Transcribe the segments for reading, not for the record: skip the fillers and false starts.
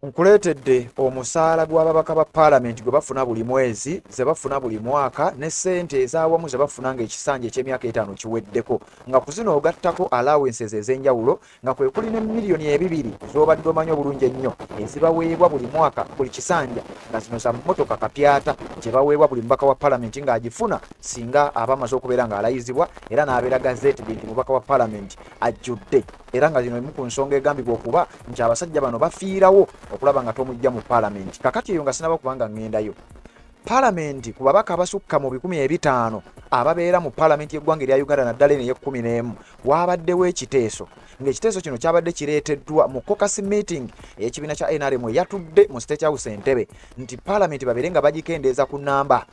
nkuleetedde omusaala gw'ababaka ba Parliament gwe bafuna buli mwezi ze bafuna buli mwaka ne ssente ez'awamu ze bafuna ng'ekisanja eky'emyaka 5 kiweddeko nga ku zino ogattako allowances ez'enjawulo nga kwe kuli ne miliyoni 2 z'obadde omanyi obulungi ennyo ezibaweebwa buli mwaka buli kisanja nga zino za mmotoka kapyata gye baweebwa buli mubaka wa Parliament ng'agifuna singa aba amaze okubeera ng'alayizibwa era n'abeera gazeti nti mubaka wa Parliament ajjudde era nga zino emu ku nsonga egambibwa okuba nti abasajja bano bafiirawo okulaba nga tomujja mu Parliament. Kakati eyo nga sinaba kubanga ngendayo. Parliament ku babaka abasukka mu 1500 ababeera mu Parliament y'eggwanga erya Uganda naddala eno ey'e11 waabaddewo ekiteeso ng'ekiteeso kino kyabadde kireeteddwa mu Caucus meeting ey'ekibiina kya NRM yatudde mu State House Ssente nti Parliament babeere nga bagikendeeza ku nnamba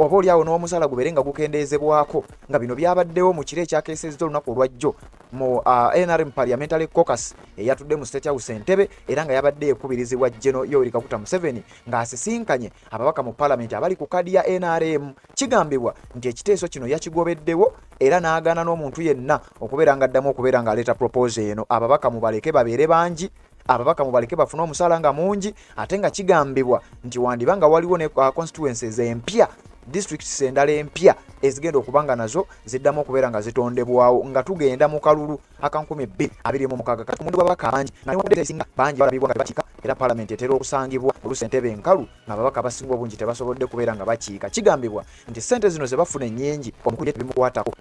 oba oliawo n'omusaala gubeere nga gukendeezebwako nga bino byabaddewo mu kiro ekyakeesezza olunaku olwajjo mu NRM Parliamentary Caucus eyatudde mu State House Ssente era nga yabadde ekubirizibwa General Yoweri Kaguta Museveni ng'asisinkanye ababaka mu Parliament abali ku kadi ya NRM. Kigambibwa nti ekiteeso kino yakigobeddewo era n'agaana n'omuntu yenna okubeera nga addamu okubeera ng'aleeta proposal eno ababaka mubaleke babeere bangi ababaka mubaleke bafuna omusaala nga mungi ate nga kigambibwa nti wandiba nga waliwo ne constituencies empya districts endala empya ezigenda okubanga nazo ziddamu okubeera nga zitondebwawo nga tugenda mu kalulu akankumi 2026 kati omuntu babaka bangi nga newadesinga bangi balabibwa nga bakiika era Parliament etera okusangibwa oluusi entebe enkalu ng'ababaka abasinga obungi tebasobodde kubeera nga bakiika. Kigambibwa nti ssente zino ze bafuna ennyingi omukulu bimukwatako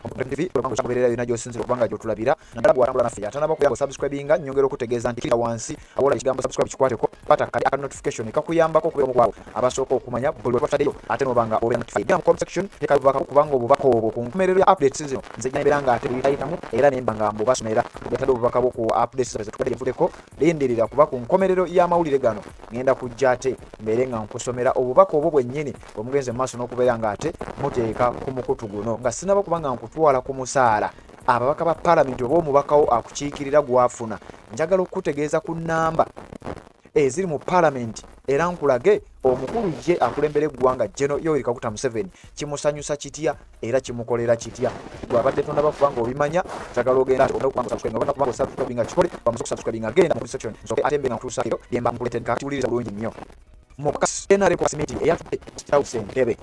okubeerera yonna gy'osinzira okubanga gy'otulabira naddala bw'atambula naffe atanaba kubeera subscribinga nnyongera okutegeeza nti kira wansi awola ekigambo subscribe kikwateko pata kali aka notification kakuyambako okubeera omukwabo abasooka okumanya buli lwe bataddeyo ate n'obanga obeera notified mu comment section tekabubaka kubanga obubaka obwo ku nkomerero ya updates zino nze nbeera nga ate buyitayitamu era nemba nga mbubasomera gatadde obubaka bwo ku updates ze tukadde evudeko lindirira kuba ku nkomerero y'amawulire gano ngenda kujja ate mbeere nga nkusomera obubaka obwo bwennyini omugenze mu maaso n'okubeera nga ate muteeka ku mukutu guno nga sinaba kubanga nkutwala ku musaala ababaka ba Parliament oba omubakawo akukiikirira gwafuna njagala okutegeeza ku nnamba eziri mu Parliament era nkulage omukulu ye akulembera eggwanga General Yoweri Kaguta Museveni kimusanyusa kitya era kimukolera kitya. Gwabadde tondaba kubanga obimanya njagala ogenda subscribinga kikole bamusubscribinga genda mu section nsoke ate mbe nga nkutuusa kiro lyemba nkuleetedde kakati wuliriza bulungi nnyo mu NRM meeting eyatudde Ssente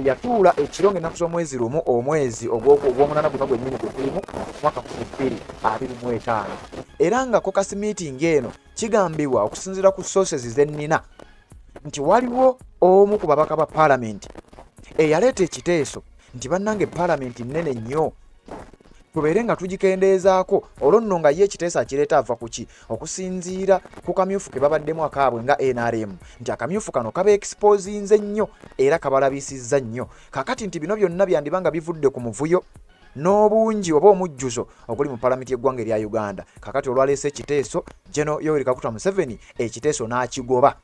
yatuula ekirongo ennaku z'omwezi lumu omwezi ogw'omunana guno gwennyini gulimu mwaka 2025 era nga Caucus meeting eno kigambibwa okusinziira ku sources zennina nti waliwo omu ku babaka ba Parliament eyaleeta ekiteeso nti bannange Parliament nnene nnyo tubeere nga tugikendeezaako olwo nno nga ye ekiteeso akireeta ava ku ki okusinziira ku kamyufu ke babaddemu akaabwe nga NRM nti akamyufu kano kaba exposinze nnyo era kabalabisizza nnyo kakati nti bino byonna byandiba nga bivudde ku muvuyo n'obungi oba omujjuzo oguli mu Parliament y'eggwanga erya Uganda. Kakati olwaleese ekiteeso General Yoweri Kaguta Museveni ekiteeso n'akigoba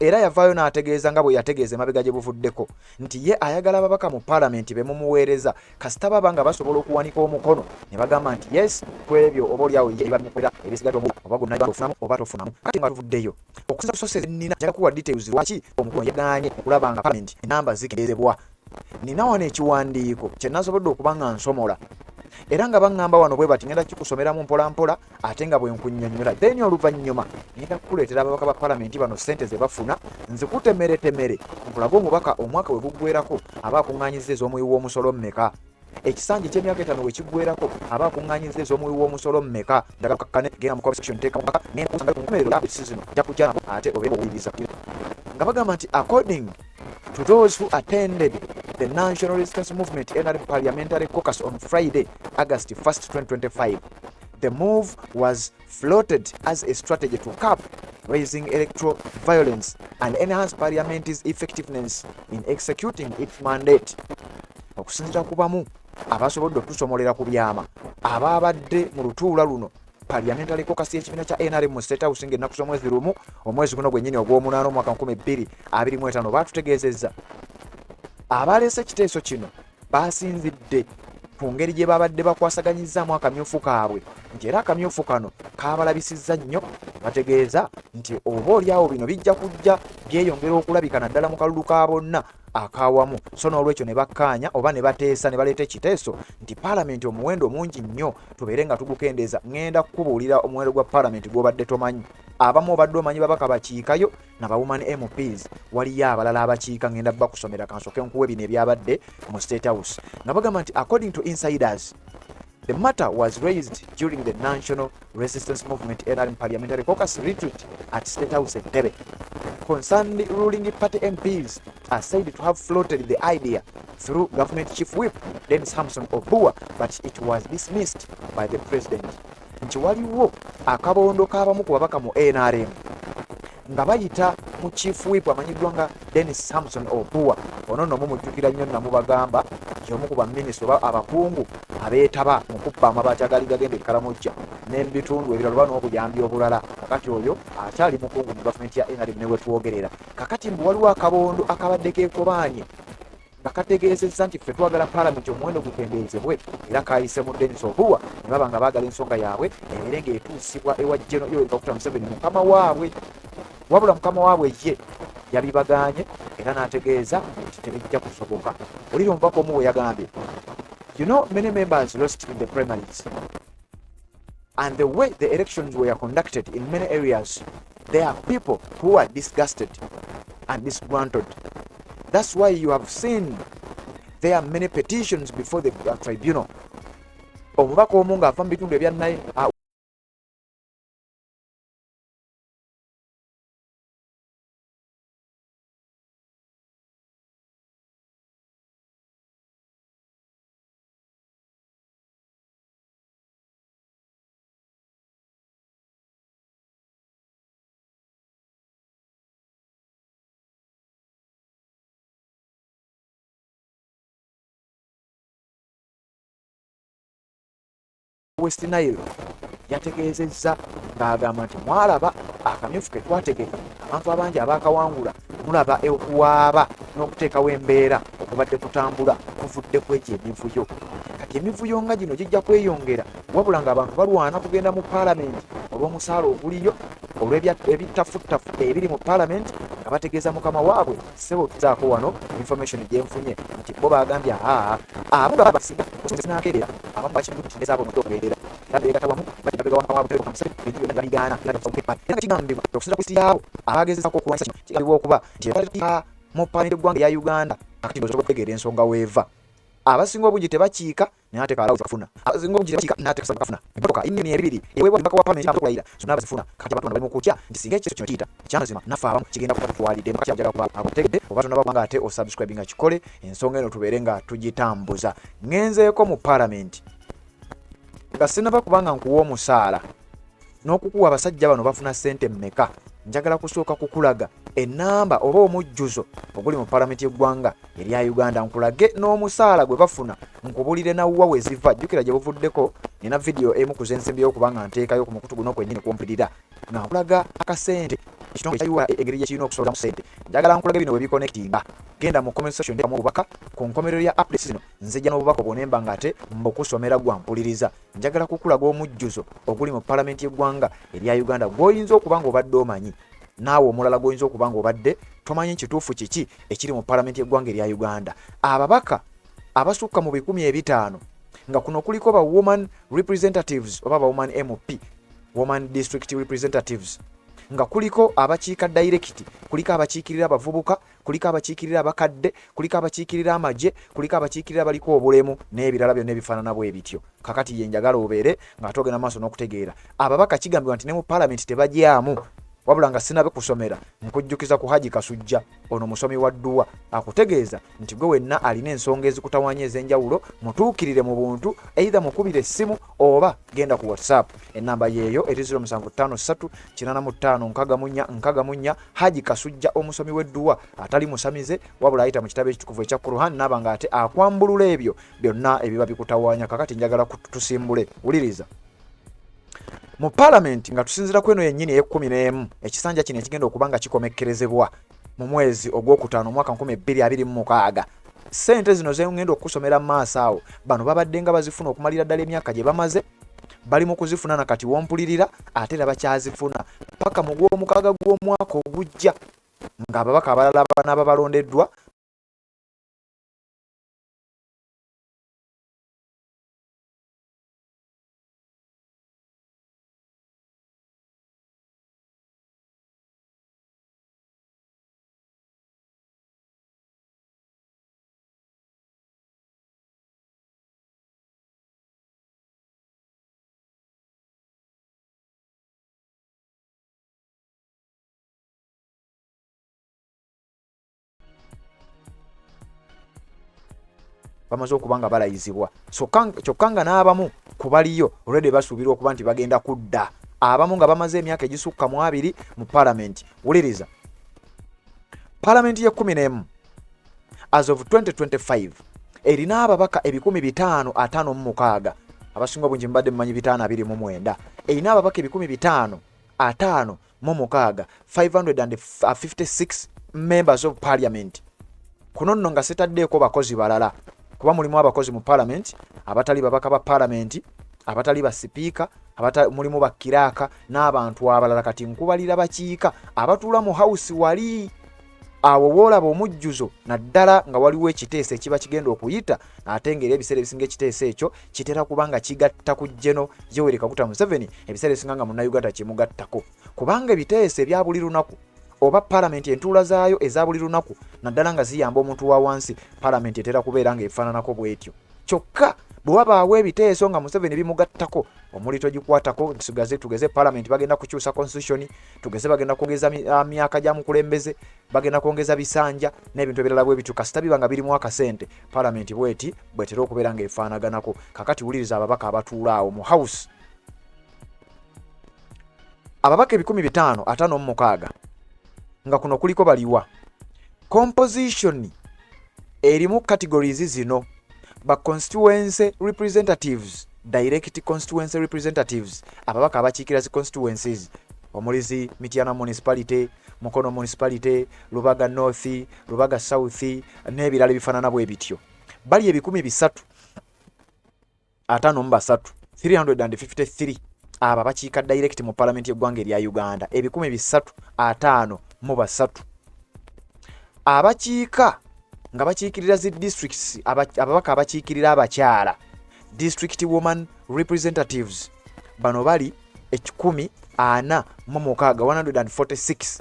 era yavaayo n'ategeeza nga bwe yategeeza emabega gye buvuddeko nti ye ayagala ababaka mu Parliament be mumuweereza kasita baba nga basobola okuwanika omukono ne bagamba nti yes ku ebyo oba oliawo ye bamukolera ebisigadde oba gonna bafunamu oba tofunamu. Kati nga tuvuddeyo okusinza ku sources ennina njagala kuwa details lwaki omukulu yagaanye okulaba nga Parliament enamba zikendeezebwa. Nina wano ekiwandiiko kye nasobodde okuba nga nsomola era nga baŋŋamba wano bwe bati ngenda kikusomeramu mpola mpola ate nga bwe nkunnyonnyola then oluvannyuma ngenda kukuleetera ababaka ba Parliament bano ssente ze bafuna nzikutemeretemere nkulaga omubaka omwaka we guggwerako aba akuŋŋaanyizza ez'omuwi w'omusolo mmeka ekisanja eky'emyaka 5 we kiggwerako aba akuŋŋaanyizza ez'omuwi w'omusolo mmeka njagala kakkane genda mu comment section teeka mubaka nenkusanga ku nkomerero ya season ja kujja nabo ate obeera owuliriza nga bagamba nti according to those who attended the National Resistance Movement NRM Parliamentary Caucus on Friday, August 1st, 2025. The move was floated as a strategy to curb raising electoral violence and enhance Parliament's effectiveness in executing its mandate. Okusinziira ku bamu abasobodde okusomolera ku byama ababadde mu lutuula luno Parliamentary Caucus y'ekibiina kya NRM mu State House ng'ennaku z'omwezi lumu omwezi guno gwennyini ogw'omunaana omwaka 2025 baatutegeezezza abaleese ekiteeso kino basinzidde ku ngeri gye babadde bakwasaganyizzaamu akamyufu kaabwe nti era akamyufu kano kaabalabisizza nnyo bategeeza nti oba oliawo bino bijja kujja byeyongera okulabika naddala mu kalulu ka bonna akawamu. So n'olwekyo ne bakkaanya oba ne bateesa ne baleeta ekiteeso nti paalamenti omuwendo mungi nnyo tubeere nga tugukendeeza. Ngenda kukubuulira omuwendo gwa paalamenti gw'obadde tomanyi. Abamu obadde omanyi babaka bakiikayo na bawuman MPs, waliyo abalala abakiika. Ngenda bakusomera kansoke nkuwe bino ebyabadde mu State House nga bagamba nti according to insiders, the matter was raised during the National Resistance Movement NRM Parliamentary Caucus retreat at State House Ssente. Concerned ruling party MPs are said to have floated the idea through Government Chief Whip Dennis Hamson Obubbi, but it was dismissed by the President. Nti waliwo akabondo k'abamu ku babaka mu NRM nga bayita mu Chief Whip amanyiddwa nga Dennis Hamson Obubbi. Ono nno mumujjukira nnyo namubagamba y'omu ku baminisita oba abakungu abeetaba mu kubba amabaati agali gagenda e Karamojja n'ebitundu ebirala oba n'obuyambi obulala. Kakati oyo akyali mukungu mu gavumenti ya NRM ne wetwogerera. Kakati mbu waliwo akabondo akabadde keekobaanye nga kategeezezza nti ffe twagala paalamenti omuwendo gukendeezebwe era kayise mu Dennis Obubbi ne baba nga baagala ensonga yaabwe ebeere ng'etuusibwa ewa General Yoweri Kaguta Museveni mukama waabwe. Wabula mukama waabwe ye yabibagaanye era n'ategeeza nti tebijja kusoboka. Oliri omubaka omu we yagambye, you know, many members lost in the primaries, and the way the elections were conducted in many areas, there are people who are disgusted and disgruntled. That's why you have seen there are many petitions before the tribunal. Omubaka omu ng'ava mu bitundu ebya naye West Nile yategeezezza ng'agamba nti mwalaba akamyufu ke twategeka abantu abangi abaakawangula mulaba okuwaaba n'okuteekawo embeera okubadde kutambula kuvudde ku ekyo emivuyo. Kati emivuyo nga gino gijja kweyongera wabula ng'abantu balwana kugenda mu paalamenti olw'omusaala oguliyo olw'ebitafuttafu ebiri mu paalamenti nga bategeeza mukama waabwe ssebo tuzaako wano information gyenfunye nti bo bagambye abo nga babasinga nakerera abamu bakimutineza abo notoberera tabeegatawamu babigaana kigambibwa okusinza ku isi yaabo abagezezaako okulwanyisa kino kigambibwa okuba nti mu paalamenti eggwanga eya Uganda akati osobola okutegeera ensonga weeva. Abasinga obungi tebakiika n'ateeka alawuzi bafuna. Abasinga obungi tebakiika n'ateeka bafuna. Emmotoka ennimi ebibiri eweebwa omubaka wa paalamenti okulayira zonna bazifuna. Kati abantu bali mu kutya nti singa ekiso kino kiyita ekyamazima naffe abamu kigenda kubatwalidde mu kakyagala kuba akutegedde oba tonaba nga ate osubscribinga kikole ensonga eno tubeere nga tugitambuza. Ngenzeeko mu paalamenti nga sinaba kubanga nkuwa omusaala n'okukuwa abasajja bano bafuna ssente mmeka. Njagala kusooka kukulaga ennamba oba omujjuzo oguli mu paalamenti y'eggwanga erya Uganda. Nkulage n'omusaala gwe bafuna, nkubulire nawuwa we ziva. Jjukira gye buvuddeko nina vidiyo emu ku z'ensimbi y'okubanga nteekayo ku mukutu guno kwennyini kumpulira nga nkulaga akasente ekitongole kya URA engeri gye kirina okusoolamu ssente. Njagala nkulage bino bwe biconnectinga. Genda mu comment section ndekamu obubaka ku nkomerero ya updates zino nzija n'obubaka obwonemba ng'ate mbukusomera gwa mpuliriza. Njagala kukulaga omujjuzo oguli mu paalamenti y'eggwanga erya Uganda gw'oyinza okuba ng'obadde omanyi, naawe omulala gw'oyinza okuba ng'obadde tomanyi kituufu kiki ekiri mu paalamenti y'eggwanga erya Uganda. Ababaka abasukka mu 500 nga kuno kuliko ba woman representatives oba ba woman MP, woman district representatives, nga kuliko abakiika direct, kuliko abakiikirira abavubuka, kuliko abakiikirira abakadde, kuliko abakiikirira amagye, kuliko abakiikirira baliko obulemu n'ebirala byonna ebifaanana bwe bityo. Kakati ye njagala obeere nga togenda maaso n'okutegeera ababaka kigambibwa nti ne mu paalamenti tebajyamu. Wabula nga sinabe kusomera nkujjukiza ku Haji Kasujja ono musomi wa dduwa akutegeeza nti gwe wenna alina ensonga ezikutawaanya ez'enjawulo mutuukirire mu buntu, either mukubire essimu oba genda ku WhatsApp. Ennamba yeeyo eri 0753 Haji Kasujja omusomi w'edduwa atali musamize wabula ayita mu kitabo ekitukuvu ekya Quran naba ng'ate akwambulula ebyo byonna ebiba bikutawaanya. Kakati njagala tusimbule. Wuliriza. Mu paalamenti nga tusinzira kweno yennyini e11 ekisanja kino ekigenda okuba nga kikomekkerezebwa mu mwezi ogwokutaano omwaka 2026. Ssente zino zengenda okusomera maaso awo bano babadde nga bazifuna okumalira ddala emyaka gye bamaze, bali mu kuzifuna na kati wompulirira ate era bakyazifuna paka mu gw'omukaaga gw'omwaka ogujja ng'ababaka abalala banaba balondeddwa bamaze okuba nga balayizibwa. Kyokka nga n'abamu kubaliyo olwedde basuubirwa okuba nti bagenda kudda, abamu nga bamaze emyaka egisukka mu 2 mu Parliament. Wuliriza, Parliament ye 11 as of 2025 erina ababaka 556, abasinga obungi mbadde mumanyi 529, erina ababaka 556 556 members of Parliament. Kuno nno nga setaddeeko bakozi balala, kuba mulimu abakozi mu Parliament abatali babaka ba Parliament, abatali ba sipiika, mulimu bakiraaka n'abantu abalala. Kati nkubalira bakiika abatuula mu house wali awo woolaba omujjuzo naddala nga waliwo ekiteeso ekiba kigenda okuyita, ate ngeri ebiseera ebisinga ekiteeso ekyo kitera kuba nga kigatta ku General Yoweri Kaguta Museveni, ebiseera ebisinga nga Munnayuganda kimugattako, kubanga ebiteeso ebya buli lunaku oba Parliament entuula zaayo eza buli lunaku naddala nga ziyamba omuntu wa wansi, Parliament etera kubeera nga efaananako bw'etyo. Kyokka bwe wabaawo ebiteeso nga Museveni bimugattako, omuli togikwatako, tugeze Parliament bagenda kukyusa constitution, tugeze bagenda kwongeza myaka gya mukulembeze, bagenda kwongeza bisanja n'ebintu ebirala bwe bityo, kasita biba nga birimu akasente, Parliament bweti bwetera okubeera nga efaanaganako. Kakati wuliriza ababaka abatuula awo mu house, ababaka 556 nga kuno kuliko baliwa. Composition erimu categories zino: ba constituency representatives, direct constituency representatives, ababaka abakiikira zi constituencies, omulizi Mityana municipality, Mukono municipality, Lubaga North, Lubaga South n'ebirala bifaanana bwe bityo. Bali 353 aba bakiika direct mu Parliament y'eggwanga erya Uganda, 353 abakiika nga bakiikirira zi districts, ababaka abakiikirira abakyala, district woman representatives, bano bali 146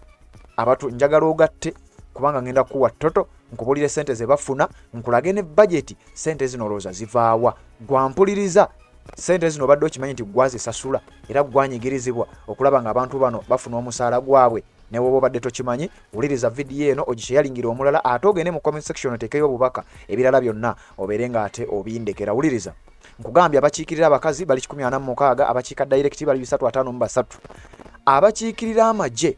abatu. Njagala ogatte kubanga ngenda kuwa toto, nkubulire sente ze bafuna, nkulage ne budget sente zino olowooza zivaawa. Gwampuliriza sente zino badde okimanyi nti gwazisasula era gwanyigirizibwa okulaba nga abantu bano bafuna omusaala gwabwe. Ne woba badde tokimanyi, wuliriza video eno ogisharingira omulala, ate ogende mu comment section oteekeyo obubaka ebirala byonna obeere nga ate obindekera. Wuliriza, nkugambye abakiikirira abakazi bali 146, abakiika direct bali 353, abakiikirira amagye,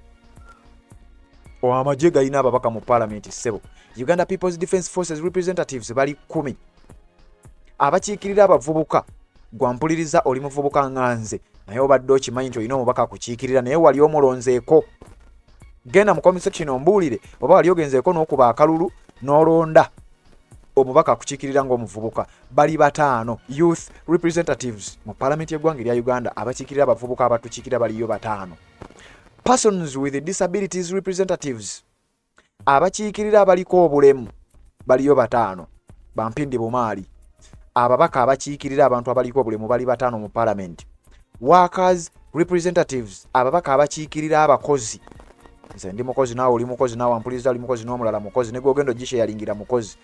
amagye galina ababaka mu Parliament ssebo. Uganda People's Defence Forces representatives bali 10, abakiikirira abavubuka, gwampuliriza oli muvubuka nganze naye obadde okimanyi nti olina omubaka akukiikirira naye wali omulonzeeko. Genda mu comment section ombuulire oba wali ogenzeeko n'okuba akalulu n'olonda omubaka akukiikirira ng'omuvubuka. Bali 5 youth representatives mu Parliament y'eggwanga erya Uganda, abakiikirira abavubuka abatukiikirira baliyo 5. Persons with disabilities representatives, abakiikirira abaliko obulemu baliyo 5. Bampindi Bumaali, ababaka abakiikirira abantu abaliko obulemu bali 5 mu Parliament. Workers representatives, ababaka abakiikirira abakozi, nze ndi mukozi naawe oli mukozi, naawe ampuliriza oli mukozi n'omulala mukozi, ne gwogenda ogisharingira mukozi,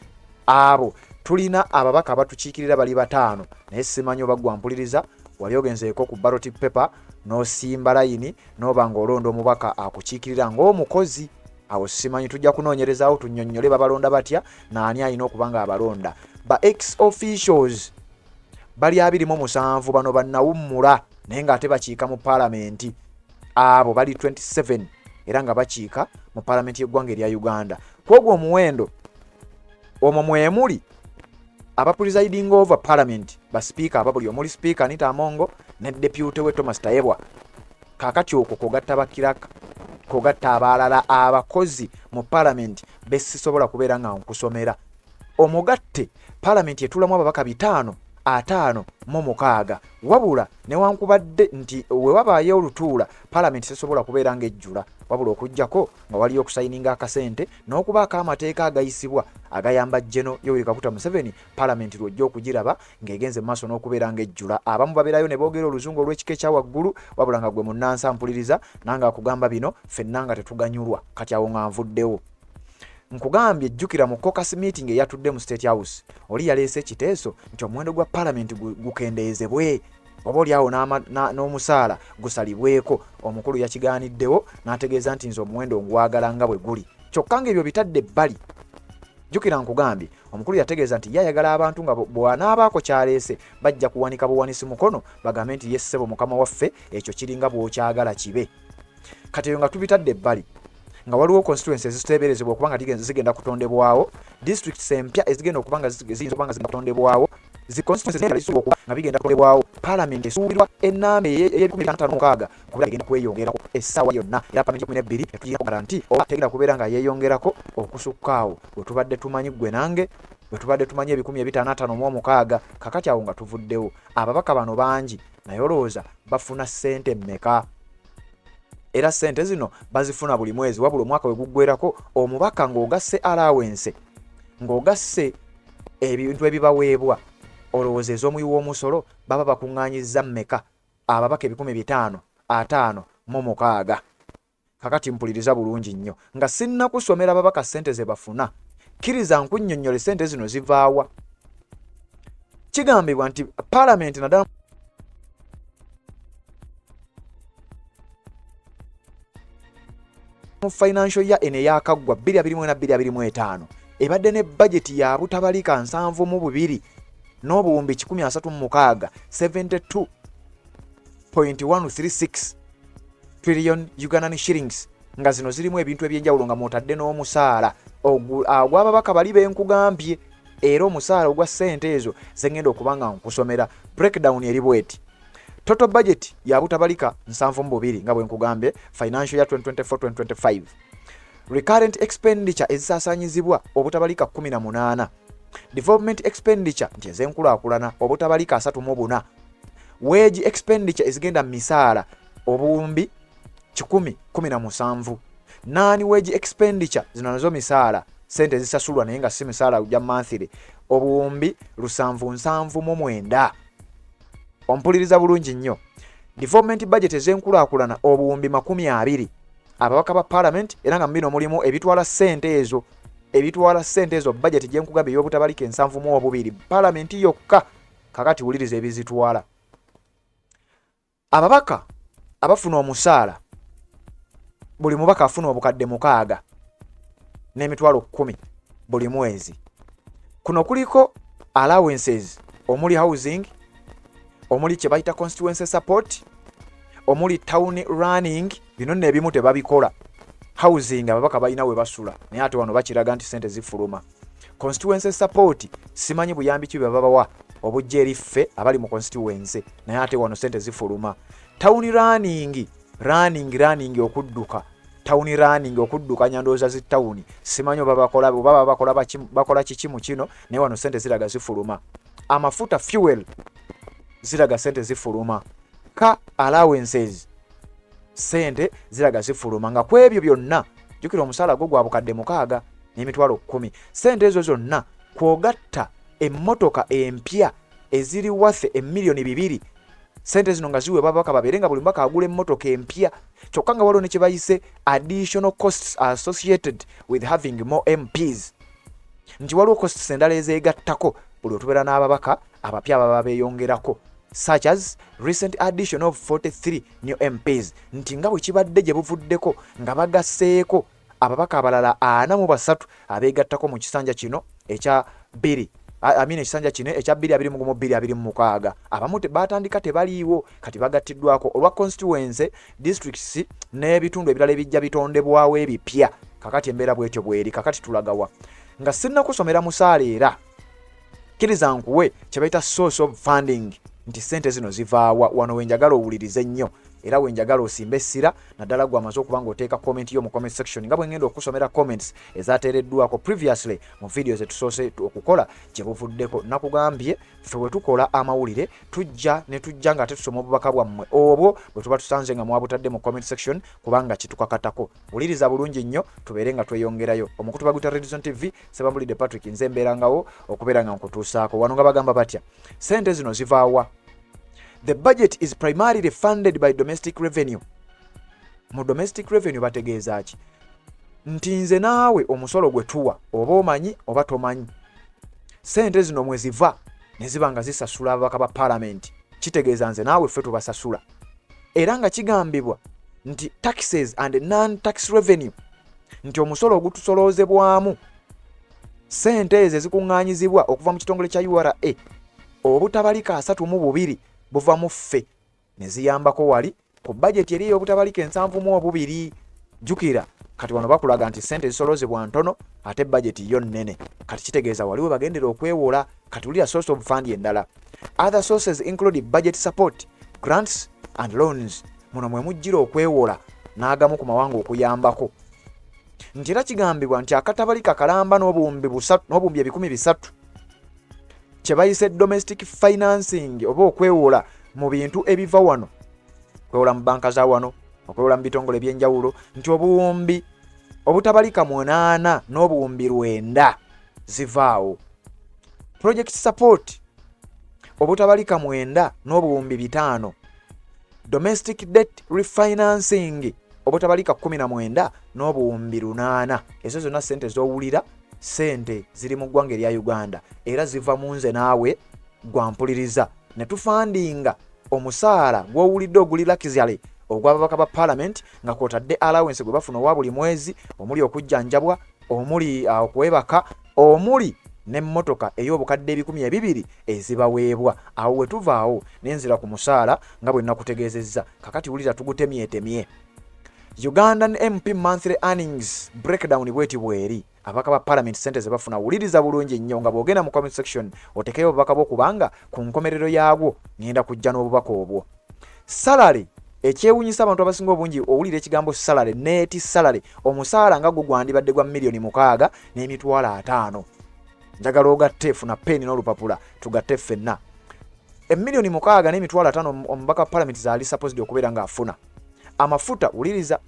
abo tulina ababaka abatukiikirira bali 5. Naye simanyi oba gwampuliriza wali ogenzeeko ku ballot paper n'osimba layini n'oba ng'olonda omubaka akukiikirira ng'omukozi. Awo simanyi, tujja kunoonyerezaawo tunnyonnyole babalonda batya naani alina okuba nga abalonda. Ba ex officials bali 27, bano bannawummula naye ng'ate bakiika mu Parliament, abo bali 27 era nga bakiika mu Parliament y'eggwanga erya Uganda. Kwogwo omuwendo omwo mwemuli abapresiding over Parliament, ba speaker ababuli, omuli speaker Anita Amongo ne deputy we Thomas Tayebwa. Kaakati okwo kogatta bakiraka, kogatta abalala abakozi mu Parliament besisobola kubeera nga nkusomera. Omugatte Parliament etulamu ababaka 5 556 wabula newankubadde nti we wabaayo olutuula Parliament tesobola kubeera ng'ejjula wabula okujjako nga waliyo okusayininga akasente n'okubaako amateeka agayisibwa agayamba General Yoweri Kaguta Museveni Parliament lwojja okugiraba ng'egenze mu maaso n'okubeera ng'ejjula. Abamu babeerayo ne boogera oluzungu olw'ekika ekya waggulu wabula nga gwe munnansi ampuliriza nange akugamba bino ffenna nga tetuganyulwa kati awo nga nvuddewo. Nkugambye jjukira mu caucus meeting eyatudde mu State House oli yaleese ekiteeso nti omuwendo gwa Parliament gukendeezebwe oba oliawo n'omusaala gusalibweko. Omukulu yakigaaniddewo n'ategeeza nti nze omuwendo ngwagala nga bwe guli kyokka ng'ebyo bitadde ebbali. Jjukira nkugambye omukulu yategeeza nti yayagala abantu nga bw'anaabaako kyaleese bajja kuwanika buwanisi mukono bagambe nti yessebo mukama waffe ekyo kiringa bw'okyagala kibe. Kati eyo nga tubitadde ebbali nga waliwo constituencies eziteeberezebwa okuba nga zigenda kutondebwawo, districts empya ezigenda okuba nga ziyinza kutondebwawo, zi constituencies nga bigenda kutondebwawo. Parliament esuubirwa ennamba ey'e56 kubeera egenda kweyongerako essaawa yonna era Parliament 12 etugirako garanti oba tegenda kubeera nga yeeyongerako okusukkaawo bwe tubadde tumanyi ggwe nange bwe tubadde tumanyi 556 kakati awo nga tuvuddewo. Ababaka bano bangi naye olowooza bafuna ssente mmeka? Era ssente zino bazifuna buli mwezi wabula omwaka we guggwerako omubaka ng'ogasse allowance ng'ogasse ebintu ebibaweebwa olowooza ez'omuwi womusolo baba bakuŋŋaanyizza mmeka? Ababaka 556. Kakati mpuliriza bulungi nnyo nga sinnakusomera ababaka ssente ze bafuna kkiriza nkunnyonnyole ssente zino zivaawa. Kigambibwa nti Parliament naddala mu financial year eno eyakaggwa 2024-2025 ebadde ne budget ya butabalika 72 n'obuwumbi 136 72.136 trillion Ugandan shillings nga zino zirimu ebintu ebyenjawulo nga mwotadde n'omusaala ogw'ababaka bali benkugambye era omusaala ogwa ssente ezo zengenda okuba nga nkusomera breakdown eri bweti. Total budget ya butabalika 72 nga bwe nkugambye financial year 2024-2025. Recurrent expenditure ezisaasaanyizibwa obutabalika 18. Development expenditure nti ez'enkulaakulana obutabalika 34. Wage expenditure ezigenda mu misaala obuwumbi 117. Non-wage expenditure zino nazo misaala ssente zisasulwa naye nga si misaala gya monthly obuwumbi 779. Ompuliriza bulungi nnyo. Development budget ez'enkulaakulana obuwumbi 20. Ababaka ba Parliament era nga mbino mulimu ebitwala ssente ezo budget gyenkugambye ey'obutabalika 72 Parliament yokka. Kakati wuliriza ebizitwala. Ababaka abafuna omusaala buli mubaka afuna obukadde 6 n'emitwalo 10 buli mwezi. Kuno kuliko allowances omuli housing, omuli kye bayita constituency support, omuli town running. Bino nno ebimu tebabikola. Housing ababaka balina we basula naye ate wano bakiraga nti ssente zifuluma. Constituency support simanyi buyambi ki babawa obujja eri ffe abali mu constituency naye ate wano ssente zifuluma. Town running okudduka. Town running okuddukanya ndowooza zi town simanyi oba bakola kiki mu kino naye wano ssente ziraga zifuluma. Amafuta fuel ziraga ssente zifuluma. Ka allowances ssente ziraga zifuluma nga ku ebyo byonna jjukira omusaala gwo gwa bukadde 6 n'emitwalo 10. Ssente ezo zonna kwogatta emmotoka empya eziri worth $2,000,000. Ssente zino nga ziweebwa ababaka babeere nga buli mubaka agula emmotoka empya kyokka nga waliwo ne kye bayise additional costs associated with having more MPs. Nti waliwo costs endala ezeegattako buli otubeera n'ababaka abapya ababa beeyongerako such as recent addition of 43 new MPs. Nti nga bwe kibadde gye buvuddeko nga bagasseeko ababaka abalala 43 abeegattako mu kisanja kino ekya 2 ekisanja kino ekya 2026. Abamu batandika tebaliiwo kati bagattiddwako olwa constituency districts n'ebitundu ebirala ebijja bitondebwawo ebipya. Kakati embeera bwetyo bweri. Kakati tulagawa nga sinnakusomera musaala era kkiriza nkuwe kye bayita source of funding nti ssente zino zivaawa wano wenjagala owulirize nnyo era wenjagala osimbe essira naddala gwe amaze okuba ng'oteeka comment yo mu comment section nga bwe ngenda okusomera comments ezateereddwako previously mu video zetusoose okukola gye buvuddeko. Nakugambye ffe bwe tukola amawulire tujja nga tetusoma obubaka bwammwe obwo bwe tuba tusanze nga mwabutadde mu comment section kubanga kitukakatako. Wuliriza bulungi nnyo tubeere nga tweyongerayo. Omukutu Budgetary Television TV Sebambulidde Patrick nze mbeerangawo okubeera nga nkutuusaako. Wano nga bagamba batya ssente zino zivaawa? The budget is primarily funded by domestic revenue. Mu domestic revenue bategeeza ki? Nti nze naawe omusolo gwe tuwa oba omanyi oba tomanyi, ssente zino mwe ziva ne ziba nga zisasula ababaka ba Parliament, kitegeeza nze naawe ffe tubasasula. Era nga kigambibwa nti taxes and non-tax revenue, nti omusolo ogutusoloozebwamu ssente ezo ezikuŋŋaanyizibwa okuva mu kitongole kya URA obutabalika 32 buva mu ffe ne ziyambako wali ku budget eri obutabalika 72. Jukira kati wano bakulaga nti ssente zisoloozebwa ntono ate budget yo nnene, kati kitegeeza waliwo bagendera okwewola. Kati ulira source of fund endala. Other sources include budget support, grants and loans. Muno mwe mujjira okwewola n'agamu ku mawanga okuyambako. Nti era kigambibwa nti akatabalika kalamba n'obuwumbi 300 kye bayise domestic financing oba okwewola mu bintu ebiva wano, okwewola mu banka za wano, okwewola mu bitongole by'enjawulo, nti obuwumbi obutabalika 8 n'obuwumbi 9 zivaawo. Project support obutabalika 9 n'obuwumbi 5. Domestic debt refinancing obutabalika 19 n'obuwumbi 8. Ezo zonna ssente z'owulira ssente ziri mu ggwanga erya Uganda era ziva mu nze naawe gwampuliriza ne tufandinga omusaala gw'owulidde oguli luxury ogw'ababaka ba Parliament nga kwotadde allowance gwe bafuna owa buli mwezi, omuli okujjanjabwa, omuli okwebaka, omuli n'emmotoka ey'obukadde 200 ezibaweebwa. Awo we tuvaawo n'enzira ku musaala nga bwe nakutegeezezza. Kakati wulira tugutemyetemye. Ugandan MP monthly earnings breakdown bweti bweri. Ababaka ba Parliament ssente ze bafuna wuliriza bulungi nnyo nga bwogenda mu comment section otekeyo obubaka bwo kubanga ku nkomerero yaagwo ngenda kujja n'obubaka obwo. Salary ekyewunyisa abantu abasinga obungi owulira ekigambo salary, net salary, omusaala nga gwandibadde gwa $6,500,000 n'emitwalo 5. Njagala ogatte funa peni n'olupapula tugatte ffenna. $6,500,000 n'emitwalo 5 omubaka wa Parliament zaali supposed okubeera ng'afuna. Amafuta wuliriza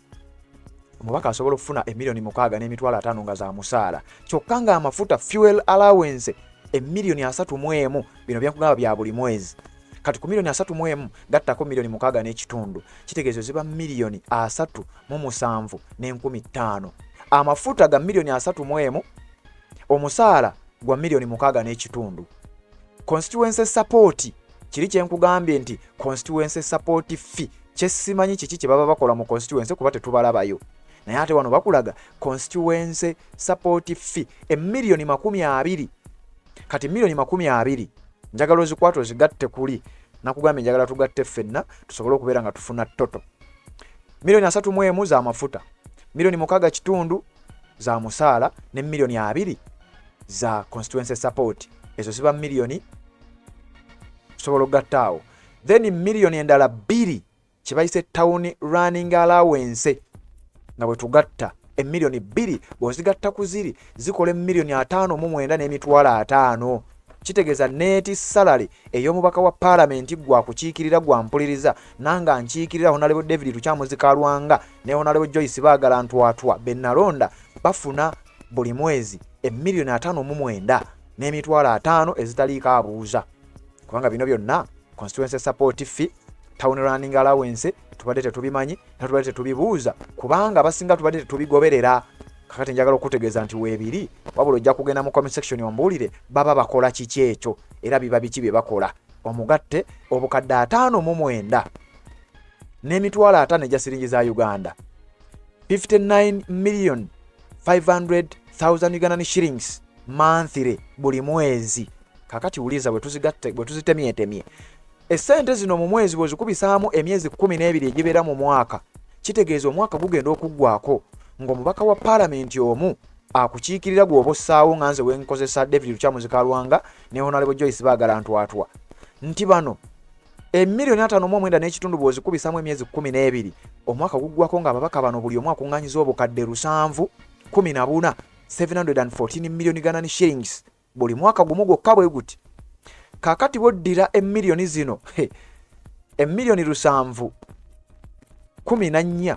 omubaka asobola okufuna $6,500,000 n'emitwalo 5 nga za musaala. Kyokka nga amafuta fuel allowance $1,300,000 bino byakugamba bya buli mwezi. Kati ku $1,300,000 gattako $1,600,000 kitegeezo ziba $3,750,000. Amafuta ga $1,300,000, omusaala gwa $1,600,000. Constituency support kiri kyenkugambye nti constituency support fee kyesimanyi kiki kye baba bakola mu constituency kuba tetubalabayo, naye ate wano bakulaga constituency support fee $20,000,000. Kati $20,000,000 njagala ozikwata ozigatte kuli nakugambye njagala tugatte ffenna tusobole okubeera nga tufuna toto. $300,000 za mafuta, $1,600,000 za musaala ne $2,000,000 za constituency support. Ezo ziba $1,000,000 tusobola okugattaawo. Then $1,000,000 endala 2 kye bayise town running allowance nga bwe tugatta $1,000,000 bw'ozigatta ku ziri zikola $5,900,000 n'emitwalo 5. Kitegeeza net salary ey'omubaka wa Parliament gwa kukiikirira gwa mpuliriza nanga nkiikirira Honorable David Tukyamuzikalwanga ne Honorable Joyce Baagala Ntwatwa Bennalonda bafuna buli mwezi $5,900,000 n'emitwalo 5 ezitaliiko abuuza. Kubanga bino byonna constituency support fee, town running allowance tubadde tetubimanyi na tubadde tetubibuuza kubanga abasinga tubadde tetubigoberera. Kakati njagala okutegeeza nti weebiri wabula ojja kugenda mu comment section ombuulire baba bakola kiki ekyo era biba biki bye bakola. Omugatte obukadde 59 n'emitwalo 5 egya siringi za Uganda, 59,500,000 Ugandan shillings monthly buli mwezi. Kakati uliza bwe tuzitemyetemye essente zino mu mwezi bwe zikubisaamu emyezi 12 egibeera mu mwaka, kitegeeza omwaka gugenda okuggwako ng'omubaka wa Parliament omu akukiikirira gw'oba ossaawo nga nze wenkozesa David Tukyamuzikalwanga ne Honorable Joyce Baagala Ntwatwa nti bano emiliyoni 5.9 n'ekitundu bw'ozikubisamu emyezi 12 omwaka guggwako ng'ababaka bano buli omu akuŋŋaanyiza obukadde 714 714 million Ghana shillings buli mwaka gumu gwokka bwe guti. Kaakati bw'oddira emiliyoni zino emiliyoni 714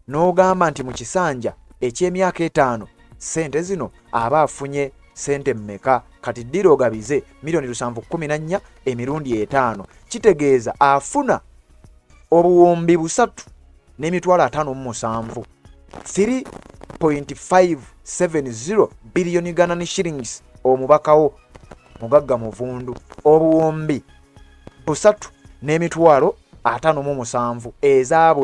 n'ogamba nti mu kisanja eky'emyaka 5 ssente zino aba afunye ssente mmeka? Kati ddira ogabize miliyoni 714 emirundi 5 kitegeeza afuna obuwumbi 3 n'emitwalo 57 3.570 billion Ghana shillings omubakawo mugagga muvundu obuwumbi 3 n'emitwalo 57 eza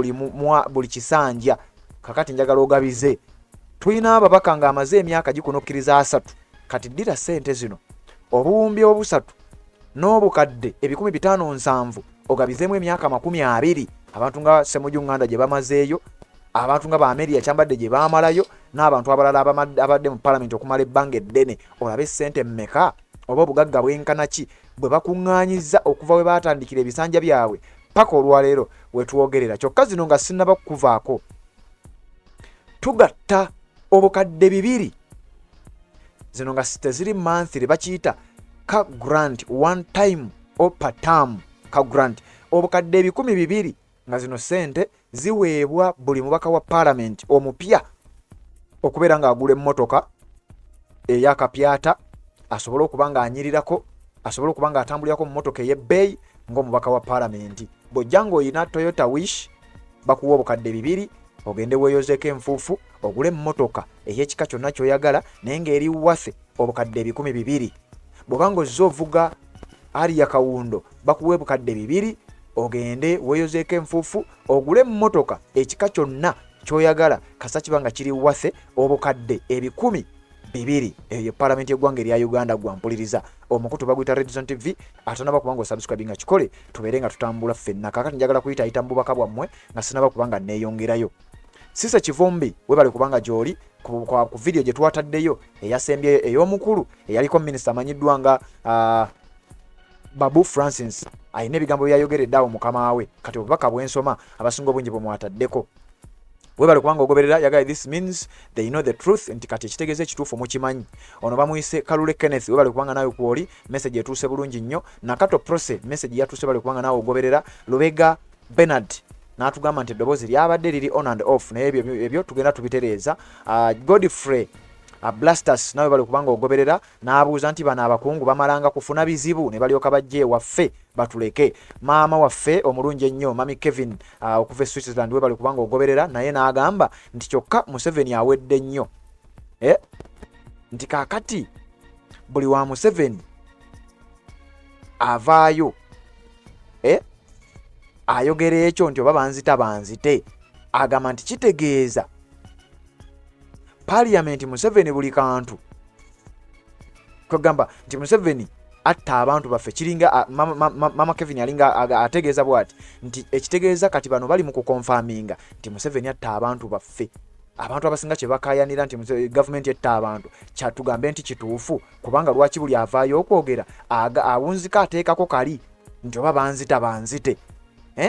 buli kisanja. Kakati njagala ogabize tulina ababaka ng'amaze emyaka gikunokkiriza 3 kati ddira ssente zino obuwumbi 3 n'obukadde 507 ogabizeemu emyaka 20 abantu nga Ssemujju Nganda gye bamazeeyo, abantu nga Baameria Kyambadde gye baamalayo n'abantu abalala abadde mu Parliament okumala ebbanga eddene, olabe ssente mmeka oba obugagga bwenkana ki bwe bakuŋŋaanyiza okuva we baatandikira ebisanja byabwe paka olwaleero wetwogerera. Kyokka zino nga sinnaba kukuvaako, tugatta obukadde 2 zino nga teziri monthly, bakiyita ka grant one time or per term. Ka grant obukadde 200 nga zino ssente ziweebwa buli mubaka wa Parliament omupya okubeera ng'agula emmotoka ey'akapyata, asobole okuba ng'anyirirako, asobole okuba ng'atambulirako mu mmotoka ey'ebbeeyi ng'omubaka wa Parliament. Bw'ojja ng'olina Toyota Wish bakuwa obukadde 2 ogende weeyozeeko enfuufu ogule emmotoka ey'ekika kyonna ky'oyagala naye ng'eri wase obukadde 200. Bw'oba ng'ozze ovuga ali ya kawundo bakuwa obukadde 2 ogende weeyozeeko enfuufu ogule emmotoka ekika kyonna ky'oyagala kasa kiba nga kiri wase obukadde 200. Eyo Parliament y'eggwanga erya Uganda gwampuliriza. Omukutu baguyita Red Zone TV, atanaba kubanga osubscribe nga kikole tubeere nga tutambula ffenna. Kaakati njagala kuyita mu bubaka bwammwe nga sinaba kubanga neeyongerayo. Sise Kivumbi webale kubanga gy'oli ku video gye twataddeyo eyasembye ey'omukulu eyaliko minisita amanyiddwa nga Babu Francis ayina ebigambo byayogeredde awo mukama we. Kati obubaka bwensoma abasinga obungi bwe mwataddeko. Webale kubanga ogoberera yagala, this means they know the truth, nti kati ekitegeeza ekituufu mukimanyi. Ono bamuyise Kalule Kenneth, webale kubanga nawe kwoli message etuuse bulungi nnyo. Nakato Prose message yatuuse bale kubanga nawe ogoberera. Lubega Bernard n'atugamba nti eddoboozi lyabadde liri on and off naye ebyo tugenda tubitereeza. Godfrey Blasters nawe bali kubanga ogoberera n'abuuza nti bano abakungu bamalanga kufuna bizibu ne balyoka bajje waffe batuleke. Maama waffe omulungi ennyo Mami Kevin okuva e Switzerland we bali kubanga ogoberera naye n'agamba nti kyokka Museveni awedde nnyo, nti kaakati buli wa Museveni avaayo ayogera ekyo nti oba banzite agamba nti kitegeeza Parliament Museveni buli kantu kugamba nti Museveni atta abantu baffe kiringa Mama Kevin alinga ategeeza bwati nti ekitegeeza kati bano bali mu kukonfaminga nti Museveni atta abantu baffe. Abantu abasinga kye bakayanira nti government etta abantu kyatugambe nti kituufu kubanga lwaki buli avaayo okwogera awunzika ateekako kali nti oba banzite.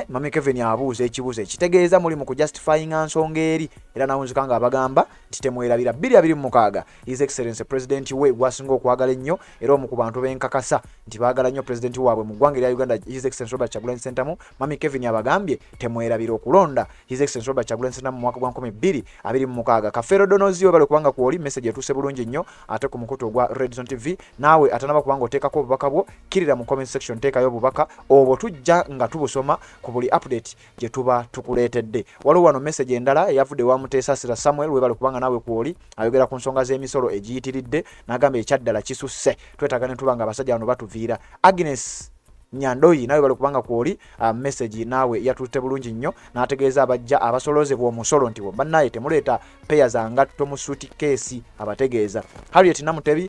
Mami Kevin abuuza ekibuuzo ekitegeeza muli mu kujustifying nsonga eri era nawunzika nga abagamba nti temwerabira 2026 His Excellency President we gwasinga okwagala ennyo era omu ku bantu benkakasa nti baagala nnyo President waabwe mu ggwanga erya Uganda His Excellency Robert Kyagulanyi Ssentamu. Mami Kevin abagambye temwerabira okulonda His Excellency Robert Kyagulanyi Ssentamu mu mwaka gwa 2026. Kafero Donozi we bali kubanga kwoli message etuuse bulungi nnyo ate ku mukutu ogwa Red Zone TV. Naawe atanaba kubanga oteekako obubaka bwo kirira mu comment section teekayo obubaka obwo tujja nga tubusoma ku buli update gye tuba tukuleetedde. Waliwo wano message endala eyavudde wa Muteesa Sira Samuel we bali kubanga naawe kwoli ayogera ku nsonga z'emisolo egiyitiridde n'agamba ekyaddala kisusse twetaaga ne tuba nga abasajja bano batuviira. Agnes Nyandoyi nawe bali kubanga kwoli message naawe yatutte bulungi nnyo n'ategeeza abajja abasolozebwa womusolo nti bo bannaye temuleeta peya za ngatto mu suitcase abategeeza. Harriet Namutebi